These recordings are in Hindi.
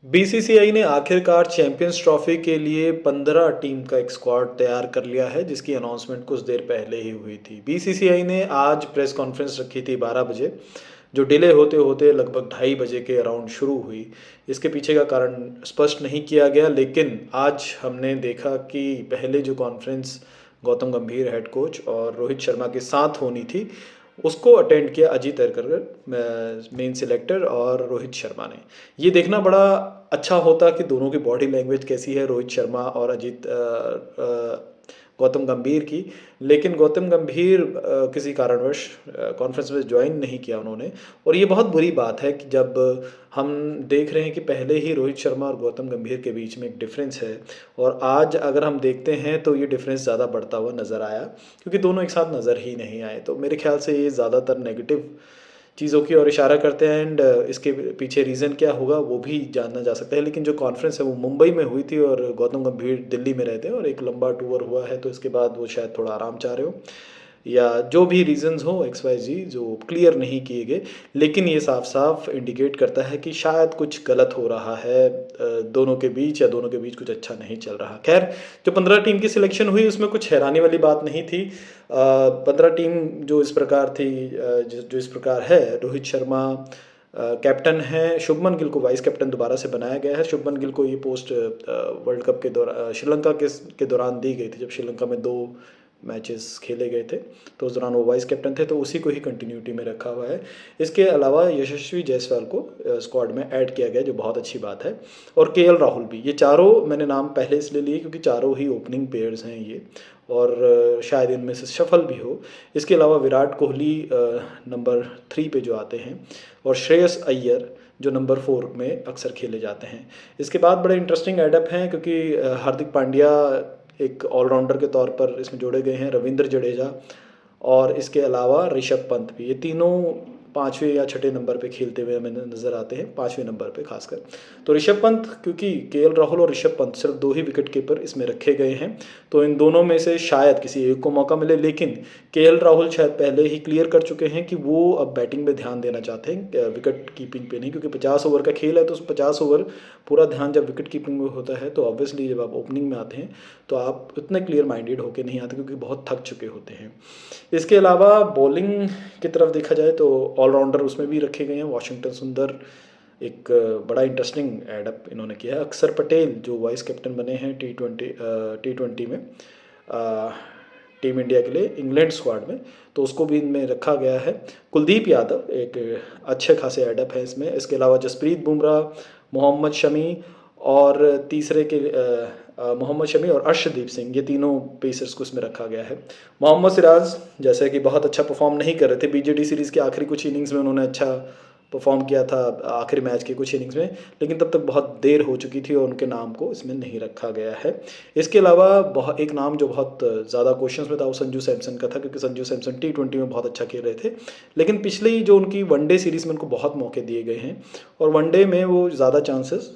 बीसीसीआई ने आखिरकार चैंपियंस ट्रॉफी के लिए 15 टीम का एक स्क्वाड तैयार कर लिया है, जिसकी अनाउंसमेंट कुछ देर पहले ही हुई थी। बीसीसीआई ने आज प्रेस कॉन्फ्रेंस रखी थी 12 बजे, जो डिले होते होते लगभग 2:30 बजे के अराउंड शुरू हुई। इसके पीछे का कारण स्पष्ट नहीं किया गया, लेकिन आज हमने देखा कि पहले जो कॉन्फ्रेंस गौतम गंभीर हेड कोच और रोहित शर्मा के साथ होनी थी, उसको अटेंड किया अजीत अरकर मेन सिलेक्टर और रोहित शर्मा ने। ये देखना बड़ा अच्छा होता कि दोनों की बॉडी लैंग्वेज कैसी है, रोहित शर्मा और गौतम गंभीर की। लेकिन गौतम गंभीर किसी कारणवश कॉन्फ्रेंस में ज्वाइन नहीं किया उन्होंने, और ये बहुत बुरी बात है कि जब हम देख रहे हैं कि पहले ही रोहित शर्मा और गौतम गंभीर के बीच में एक डिफरेंस है, और आज अगर हम देखते हैं तो ये डिफरेंस ज़्यादा बढ़ता हुआ नज़र आया, क्योंकि दोनों एक साथ नज़र ही नहीं आए। तो मेरे ख्याल से ये ज़्यादातर नेगेटिव चीज़ों की ओर इशारा करते हैं, एंड इसके पीछे रीज़न क्या होगा वो भी जानना जा सकता है। लेकिन जो कॉन्फ्रेंस है वो मुंबई में हुई थी और गौतम गंभीर दिल्ली में रहते हैं, और एक लंबा टूर हुआ है, तो इसके बाद वो शायद थोड़ा आराम चाह रहे हो, या जो भी रीज़न्स हो एक्स वाई जी जो क्लियर नहीं किए गए। लेकिन ये साफ साफ इंडिकेट करता है कि शायद कुछ गलत हो रहा है दोनों के बीच, या दोनों के बीच कुछ अच्छा नहीं चल रहा। खैर, जो 15 टीम की सिलेक्शन हुई उसमें कुछ हैरानी वाली बात नहीं थी। 15 टीम जो इस प्रकार थी, जो इस प्रकार है, रोहित शर्मा कैप्टन है, शुभमन गिल को वाइस कैप्टन दोबारा से बनाया गया है। शुभमन गिल को ये पोस्ट वर्ल्ड कप के दौरान श्रीलंका के दौरान दी गई थी, जब श्रीलंका में 2 मैचेस खेले गए थे, तो उस दौरान वो वाइस कैप्टन थे, तो उसी को ही कंटिन्यूटी में रखा हुआ है। इसके अलावा यशस्वी जायसवाल को स्क्वाड में ऐड किया गया, जो बहुत अच्छी बात है, और केएल राहुल भी। ये चारों मैंने नाम पहले इसलिए लिए क्योंकि चारों ही ओपनिंग प्लेयर्स हैं ये, और शायद इनमें से सफल भी हो। इसके अलावा विराट कोहली नंबर 3 पे जो आते हैं, और श्रेयस अय्यर जो नंबर 4 में अक्सर खेले जाते हैं। इसके बाद बड़े इंटरेस्टिंग एडअप हैं, क्योंकि हार्दिक पांड्या एक ऑलराउंडर के तौर पर इसमें जोड़े गए हैं, रविंद्र जडेजा, और इसके अलावा ऋषभ पंत भी। ये तीनों 5वें या 6ठे नंबर पे खेलते हुए हमें नज़र आते हैं, 5वें नंबर पे खासकर। तो ऋषभ पंत, क्योंकि केएल राहुल और ऋषभ पंत सिर्फ 2 ही विकेट कीपर इसमें रखे गए हैं, तो इन दोनों में से शायद किसी एक को मौका मिले। लेकिन केएल राहुल शायद पहले ही क्लियर कर चुके हैं कि वो अब बैटिंग में ध्यान देना चाहते हैं, विकेट कीपिंग पे नहीं, क्योंकि 50 ओवर का खेल है, तो उस 50 ओवर पूरा ध्यान जब विकेट कीपिंग में होता है, तो ऑब्वियसली जब आप ओपनिंग में आते हैं तो आप उतने क्लियर माइंडेड होकर नहीं आते, क्योंकि बहुत थक चुके होते हैं। इसके अलावा बॉलिंग की तरफ देखा जाए तो ऑलराउंडर उसमें भी रखे गए हैं। वॉशिंगटन सुंदर एक बड़ा इंटरेस्टिंग एडअप इन्होंने किया है। अक्षर पटेल जो वाइस कैप्टन बने हैं टी20 में टीम इंडिया के लिए इंग्लैंड स्क्वाड में, तो उसको भी इनमें रखा गया है। कुलदीप यादव एक अच्छे खासे एडअप है इसमें। इसके अलावा जसप्रीत बुमराह, मोहम्मद शमी, और तीसरे के मोहम्मद शमी और अर्शदीप सिंह, ये तीनों पेसर्स को इसमें रखा गया है। मोहम्मद सिराज जैसे कि बहुत अच्छा परफॉर्म नहीं कर रहे थे, बीजेटी सीरीज़ के आखिरी कुछ इनिंग्स में उन्होंने अच्छा परफॉर्म किया था, आखिरी मैच के कुछ इनिंग्स में, लेकिन तब तक बहुत देर हो चुकी थी और उनके नाम को इसमें नहीं रखा गया है। इसके अलावा एक नाम जो बहुत ज़्यादा क्वेश्चंस में था वो संजू सैमसन का था, क्योंकि संजू सैमसन टी20 में बहुत अच्छा खेल रहे थे, लेकिन पिछली जो उनकी वनडे सीरीज़ में उनको बहुत मौके दिए गए हैं, और वनडे में वो ज़्यादा चांसेस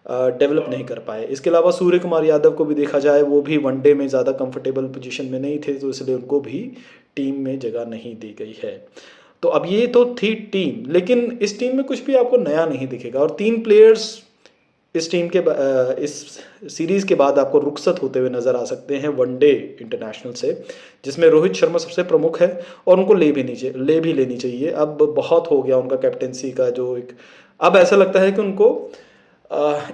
डेवलप नहीं कर पाए। इसके अलावा सूर्य कुमार यादव को भी देखा जाए, वो भी वनडे में ज़्यादा कंफर्टेबल पोजीशन में नहीं थे, तो इसलिए उनको भी टीम में जगह नहीं दी गई है। तो अब ये तो थी टीम, लेकिन इस टीम में कुछ भी आपको नया नहीं दिखेगा, और 3 प्लेयर्स इस टीम के इस सीरीज़ के बाद आपको रुखसत होते हुए नज़र आ सकते हैं वनडे इंटरनेशनल से, जिसमें रोहित शर्मा सबसे प्रमुख है, और उनको ले भी लेनी चाहिए। अब बहुत हो गया उनका कैप्टेंसी का जो एक, अब ऐसा लगता है कि उनको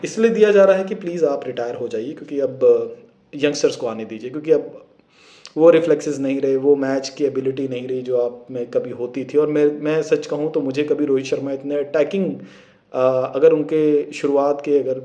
इसलिए दिया जा रहा है कि प्लीज़ आप रिटायर हो जाइए, क्योंकि अब यंगस्टर्स को आने दीजिए, क्योंकि अब वो रिफ्लेक्सेस नहीं रहे, वो मैच की एबिलिटी नहीं रही जो आप में कभी होती थी। और मैं सच कहूँ तो मुझे कभी रोहित शर्मा इतने अटैकिंग, अगर उनके शुरुआत के अगर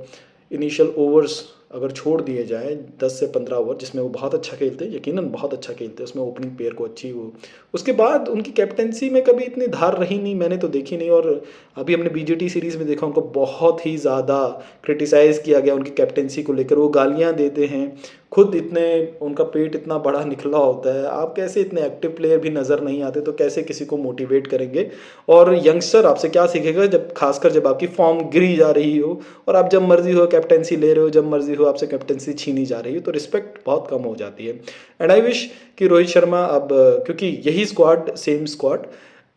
इनिशियल ओवर्स अगर छोड़ दिए जाएँ 10 से 15 ओवर, जिसमें वो बहुत अच्छा खेलते हैं, यकीनन बहुत अच्छा खेलते हैं, उसमें ओपनिंग पेयर को अच्छी वो, उसके बाद उनकी कैप्टेंसी में कभी इतनी धार रही नहीं, मैंने तो देखी नहीं। और अभी हमने बीजेटी सीरीज़ में देखा उनको बहुत ही ज़्यादा क्रिटिसाइज़ किया गया उनकी कैप्टेंसी को लेकर, वो गालियाँ देते हैं, खुद इतने उनका पेट इतना बड़ा निकला होता है, आप कैसे इतने एक्टिव प्लेयर भी नज़र नहीं आते, तो कैसे किसी को मोटिवेट करेंगे। और यंगस्टर आपसे क्या सीखेगा, जब खासकर जब आपकी फॉर्म गिरी जा रही हो, और आप जब मर्जी हो कैप्टेंसी ले रहे हो, जब मर्जी हो आपसे कैप्टेंसी छीनी जा रही हो, तो रिस्पेक्ट बहुत कम हो जाती है। एंड आई विश कि रोहित शर्मा अब, क्योंकि यही squad, same squad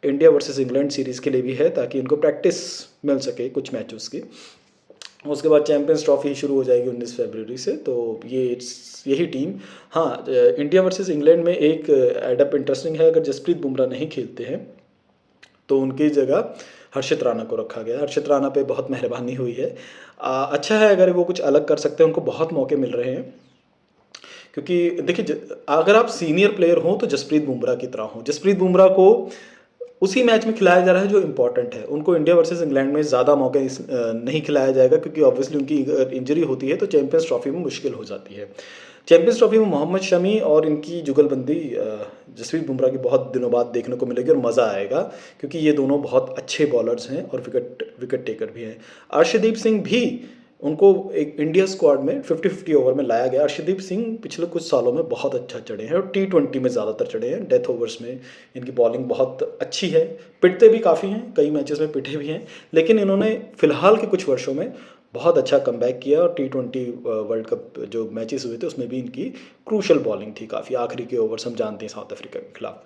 India versus England series के लिए भी है, ताकि इनको प्रैक्टिस मिल सके कुछ मैचेस की, उसके बाद चैंपियंस ट्रॉफी शुरू हो जाएगी 19 फरवरी से। तो ये यही टीम, हाँ, इंडिया वर्सेस इंग्लैंड में एक एडअप इंटरेस्टिंग है। अगर जसप्रीत बुमराह नहीं खेलते हैं तो उनकी जगह हर्षित राणा को रखा गया। हर्षित राणा पे बहुत मेहरबानी हुई है। अच्छा है अगर वो कुछ अलग कर सकते हैं, उनको बहुत मौके मिल रहे हैं। क्योंकि देखिए अगर आप सीनियर प्लेयर हो तो जसप्रीत बुमराह की तरह हो। जसप्रीत बुमराह को उसी मैच में खिलाया जा रहा है जो इंपॉर्टेंट है। उनको इंडिया वर्सेस इंग्लैंड में ज़्यादा मौके नहीं खिलाया जाएगा, क्योंकि ऑब्वियसली उनकी इंजरी होती है तो चैंपियंस ट्रॉफी में मुश्किल हो जाती है। चैंपियंस ट्रॉफी में मोहम्मद शमी और इनकी जुगलबंदी जसप्रीत बुमराह की बहुत दिनों बाद देखने को मिलेगी और मज़ा आएगा, क्योंकि ये दोनों बहुत अच्छे बॉलर्स हैं और विकेट विकेट टेकर भी हैं। अर्शदीप सिंह भी, उनको एक इंडिया स्क्वाड में 50-50 ओवर में लाया गया। अर्शदीप सिंह पिछले कुछ सालों में बहुत अच्छा चढ़े हैं और T20 में ज़्यादातर चढ़े हैं। डेथ ओवर्स में इनकी बॉलिंग बहुत अच्छी है, पिटते भी काफ़ी हैं, कई मैचेस में पिटे भी हैं। लेकिन इन्होंने फ़िलहाल के कुछ वर्षों में बहुत अच्छा कमबैक किया और T20 वर्ल्ड कप जो मैचेस हुए थे उसमें भी इनकी क्रूशल बॉलिंग थी काफ़ी। आखिरी के ओवर्स हम जानते हैं साउथ अफ्रीका के खिलाफ।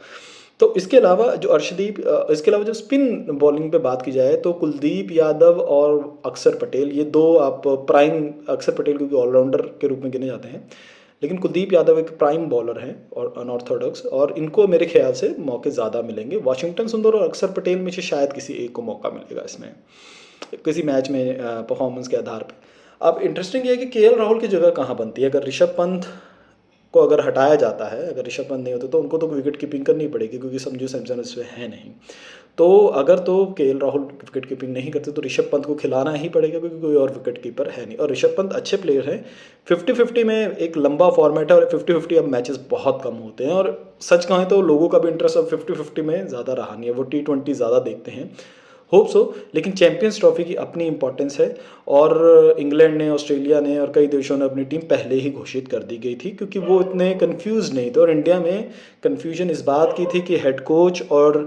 तो इसके अलावा जो अर्शदीप, इसके अलावा जो स्पिन बॉलिंग पे बात की जाए तो कुलदीप यादव और अक्षर पटेल, ये दो आप प्राइम, अक्षर पटेल क्योंकि ऑलराउंडर के रूप में गिने जाते हैं, लेकिन कुलदीप यादव एक प्राइम बॉलर हैं और अनऑर्थोडॉक्स, और इनको मेरे ख्याल से मौके ज़्यादा मिलेंगे। वाशिंगटन सुंदर और अक्षर पटेल में से शायद किसी एक को मौका मिलेगा इसमें, किसी मैच में परफॉर्मेंस के आधार पर। अब इंटरेस्टिंग ये है कि KL राहुल की जगह कहाँ बनती है। अगर ऋषभ पंत को अगर हटाया जाता है, अगर ऋषभ पंत नहीं होते तो उनको तो विकेट कीपिंग करनी पड़ेगी, क्योंकि संजू सैमसन इसमें है नहीं। तो अगर तो KL राहुल विकेट कीपिंग नहीं करते तो ऋषभ पंत को खिलाना ही पड़ेगा, क्योंकि कोई और विकेट कीपर है नहीं। और ऋषभ पंत अच्छे प्लेयर हैं। 50-50 में एक लंबा फॉर्मेट है और 50-50 अब मैचेस बहुत कम होते हैं, और सच कहें तो लोगों का भी इंटरेस्ट अब 50-50 में ज़्यादा रहा नहीं है, वो T20 ज़्यादा देखते हैं। Hope so. लेकिन चैंपियंस ट्रॉफी की अपनी इंपॉर्टेंस है, और इंग्लैंड ने, ऑस्ट्रेलिया ने और कई देशों ने अपनी टीम पहले ही घोषित कर दी गई थी, क्योंकि वो इतने कंफ्यूज नहीं थे। और इंडिया में कंफ्यूजन इस बात की थी कि हेड कोच और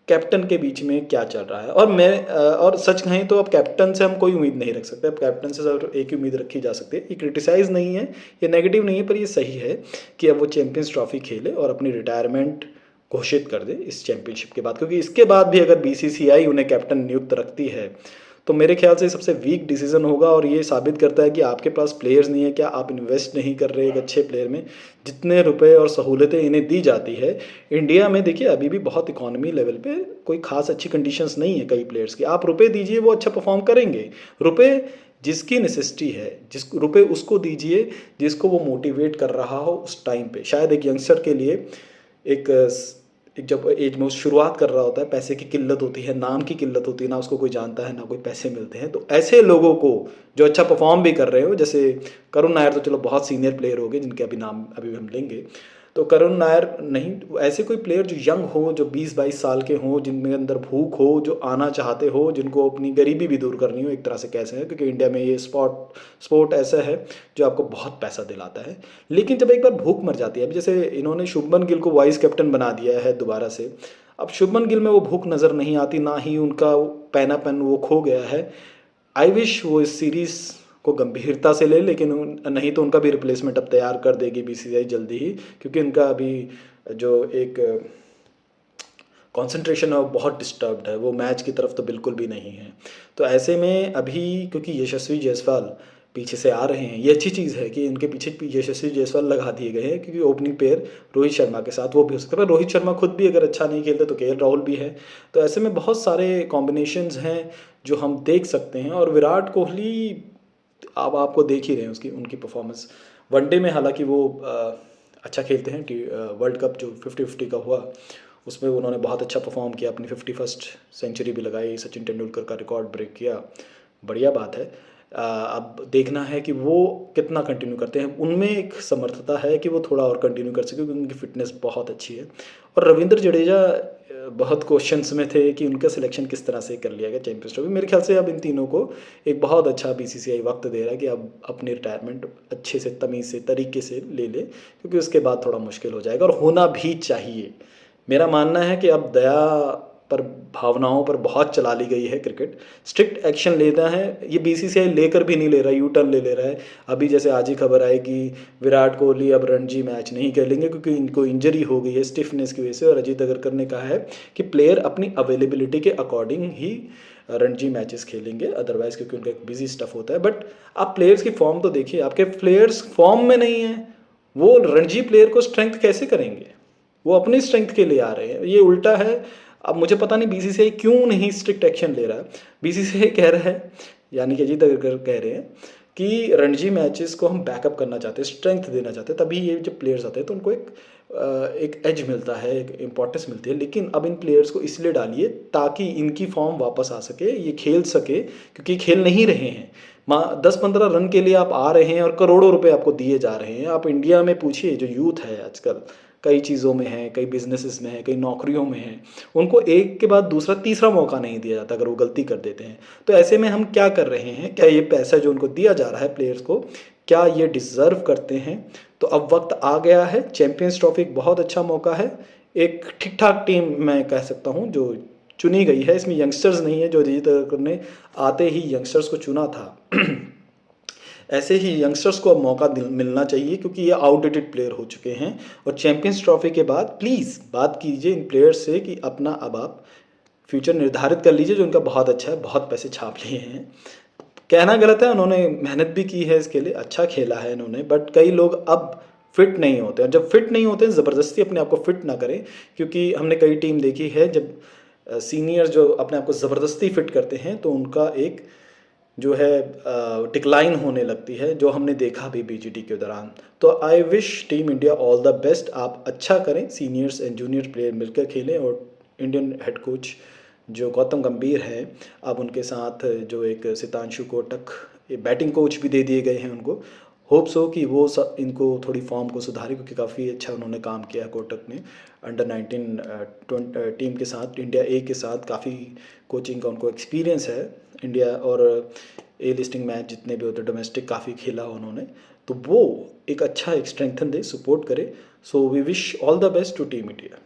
कैप्टन के बीच में क्या चल रहा है। और सच कहें तो अब कैप्टन से हम कोई उम्मीद नहीं रख सकते। अब कैप्टन से सिर्फ एक ही उम्मीद रखी जा सकती है। ये क्रिटिसाइज़ नहीं है, ये नेगेटिव नहीं है, पर ये सही है कि अब वो चैंपियंस ट्रॉफी खेले और अपनी रिटायरमेंट घोषित कर दे इस चैंपियनशिप के बाद। क्योंकि इसके बाद भी अगर BCCI उन्हें कैप्टन नियुक्त रखती है तो मेरे ख्याल से सबसे वीक डिसीजन होगा, और ये साबित करता है कि आपके पास प्लेयर्स नहीं है, क्या आप इन्वेस्ट नहीं कर रहे एक अच्छे प्लेयर में। जितने रुपए और सहूलतें इन्हें दी जाती है इंडिया में, देखिए अभी भी बहुत इकोनॉमी लेवल पे कोई खास अच्छी कंडीशंस नहीं है कई प्लेयर्स की। आप रुपए दीजिए, वो अच्छा परफॉर्म करेंगे। रुपए जिसकी नेसेसिटी है, जिस रुपए उसको दीजिए जिसको वो मोटिवेट कर रहा हो उस टाइम पे। शायद एक यंगस्टर के लिए एक जब एज में शुरुआत कर रहा होता है, पैसे की किल्लत होती है, नाम की किल्लत होती है, ना उसको कोई जानता है ना कोई पैसे मिलते हैं। तो ऐसे लोगों को जो अच्छा परफॉर्म भी कर रहे हो, जैसे करुण नायर तो चलो बहुत सीनियर प्लेयर हो गए जिनके अभी नाम अभी हम लेंगे, तो करुण नायर नहीं, ऐसे कोई प्लेयर जो यंग हो, जो 20-22 साल के हों, जिनमें अंदर भूख हो, जो आना चाहते हो, जिनको अपनी गरीबी भी दूर करनी हो एक तरह से कैसे है, क्योंकि इंडिया में ये स्पोर्ट ऐसा है जो आपको बहुत पैसा दिलाता है। लेकिन जब एक बार भूख मर जाती है, अभी जैसे इन्होंने शुभमन गिल को वाइस कैप्टन बना दिया है दोबारा से, अब शुभमन गिल में वो भूख नज़र नहीं आती, ना ही उनका पैनापन वो खो गया है। आई विश वो इस सीरीज़ को गंभीरता से ले, लेकिन नहीं तो उनका भी रिप्लेसमेंट अब तैयार कर देगी BCCI जल्दी ही, क्योंकि इनका अभी जो एक कंसंट्रेशन है वो बहुत डिस्टर्ब्ड है, वो मैच की तरफ तो बिल्कुल भी नहीं है। तो ऐसे में अभी क्योंकि यशस्वी जायसवाल पीछे से आ रहे हैं, ये अच्छी चीज़ है कि इनके पीछे यशस्वी जायसवाल लगा दिए गए हैं, क्योंकि ओपनिंग पेयर रोहित शर्मा के साथ वो भी हो सकता है। पर रोहित शर्मा खुद भी अगर अच्छा नहीं खेलते तो KL राहुल भी है। तो ऐसे में बहुत सारे कॉम्बिनेशंस हैं जो हम देख सकते हैं। और विराट कोहली अब आपको देख ही रहे हैं उसकी उनकी परफॉर्मेंस वनडे में। हालांकि वो अच्छा खेलते हैं। वर्ल्ड कप जो 50-50 का हुआ उसमें उन्होंने बहुत अच्छा परफॉर्म किया, अपनी 51st सेंचुरी भी लगाई, सचिन तेंदुलकर का रिकॉर्ड ब्रेक किया, बढ़िया बात है। अब देखना है कि वो कितना कंटिन्यू करते हैं। उनमें एक समर्थता है कि वो थोड़ा और कंटिन्यू कर सके, क्योंकि उनकी फिटनेस बहुत अच्छी है। और रविंद्र जडेजा बहुत क्वेश्चंस में थे कि उनका सिलेक्शन किस तरह से कर लिया गया चैंपियंस ट्रॉफी। मेरे ख्याल से अब इन तीनों को एक बहुत अच्छा BCCI वक्त दे रहा है कि अब अपनी रिटायरमेंट अच्छे से तमीज़ से तरीके से ले ले, क्योंकि उसके बाद थोड़ा मुश्किल हो जाएगा, और होना भी चाहिए। मेरा मानना है कि अब दया पर, भावनाओं पर बहुत चला ली गई है क्रिकेट। स्ट्रिक्ट एक्शन लेना है, ये BCCI लेकर भी नहीं ले रहा है, U-टर्न ले रहा है। अभी जैसे आज ही खबर आई कि विराट कोहली अब रणजी मैच नहीं खेलेंगे क्योंकि इनको इंजरी हो गई है स्टिफनेस की वजह से। और अजीत अगरकर ने कहा है कि प्लेयर अपनी अवेलेबिलिटी के अकॉर्डिंग ही रणजी मैचेस खेलेंगे, अदरवाइज़ क्योंकि उनका एक बिजी स्टफ होता है। बट आप प्लेयर्स की फॉर्म तो देखिए, आपके प्लेयर्स फॉर्म में नहीं हैं, वो रणजी प्लेयर को स्ट्रेंथ कैसे करेंगे? वो अपनी स्ट्रेंथ के लिए आ रहे हैं, ये उल्टा है। अब मुझे पता नहीं बीसीसीआई क्यों नहीं स्ट्रिक्ट एक्शन ले रहा है। बीसीसीआई कह रहा है, यानी कि अजीत अग्रकर कह रहे हैं कि रणजी मैचेस को हम बैकअप करना चाहते हैं, स्ट्रेंथ देना चाहते हैं, तभी ये जब प्लेयर्स आते हैं तो उनको एक एज मिलता है, एक इम्पोर्टेंस मिलती है। लेकिन अब इन प्लेयर्स को इसलिए डालिए ताकि इनकी फॉर्म वापस आ सके, ये खेल सके, क्योंकि खेल नहीं रहे हैं। 10-15 रन के लिए आप आ रहे हैं और करोड़ों रुपए आपको दिए जा रहे हैं। आप इंडिया में पूछिए, जो यूथ है आजकल कई चीज़ों में है, कई बिजनेसेस में है, कई नौकरियों में है, उनको एक के बाद दूसरा तीसरा मौका नहीं दिया जाता अगर वो गलती कर देते हैं। तो ऐसे में हम क्या कर रहे हैं, क्या ये पैसा जो उनको दिया जा रहा है प्लेयर्स को, क्या ये डिज़र्व करते हैं? तो अब वक्त आ गया है। चैंपियंस ट्रॉफी एक बहुत अच्छा मौका है। एक ठीक ठाक टीम मैं कह सकता हूँ जो चुनी गई है, इसमें यंगस्टर्स नहीं है, जो अजीत अग्रकर ने आते ही यंगस्टर्स को चुना था। ऐसे ही यंगस्टर्स को अब मौका मिलना चाहिए, क्योंकि ये आउटडेटेड प्लेयर हो चुके हैं। और चैंपियंस ट्रॉफी के बाद प्लीज़ बात कीजिए इन प्लेयर्स से कि अपना अब आप फ्यूचर निर्धारित कर लीजिए, जो उनका बहुत अच्छा है, बहुत पैसे छाप लिए हैं। कहना गलत है, उन्होंने मेहनत भी की है इसके लिए, अच्छा खेला है इन्होंने, बट कई लोग अब फिट नहीं होते, और जब फिट नहीं होते ज़बरदस्ती अपने आप को फिट ना करें, क्योंकि हमने कई टीम देखी है जब सीनियर जो अपने आप को ज़बरदस्ती फिट करते हैं तो उनका एक जो है डिक्लाइन होने लगती है, जो हमने देखा भी बीजीटी के दौरान। तो I wish team India all the best, आप अच्छा करें, सीनियर्स एंड जूनियर प्लेयर मिलकर खेलें, और इंडियन हेड कोच जो गौतम गंभीर है, अब उनके साथ जो एक सितांशु कोटक, ये बैटिंग कोच भी दे दिए गए हैं उनको। होप्स हो कि वो सब इनको थोड़ी फॉर्म को सुधारे, क्योंकि काफ़ी अच्छा उन्होंने काम किया है कोटक ने अंडर 19 टीम के साथ, इंडिया ए के साथ काफ़ी कोचिंग का उनको एक्सपीरियंस है। इंडिया और ए लिस्टिंग मैच जितने भी होते डोमेस्टिक काफ़ी खेला उन्होंने, तो वो एक अच्छा एक स्ट्रेंथन दे, सपोर्ट करे। So we wish all the best to team India.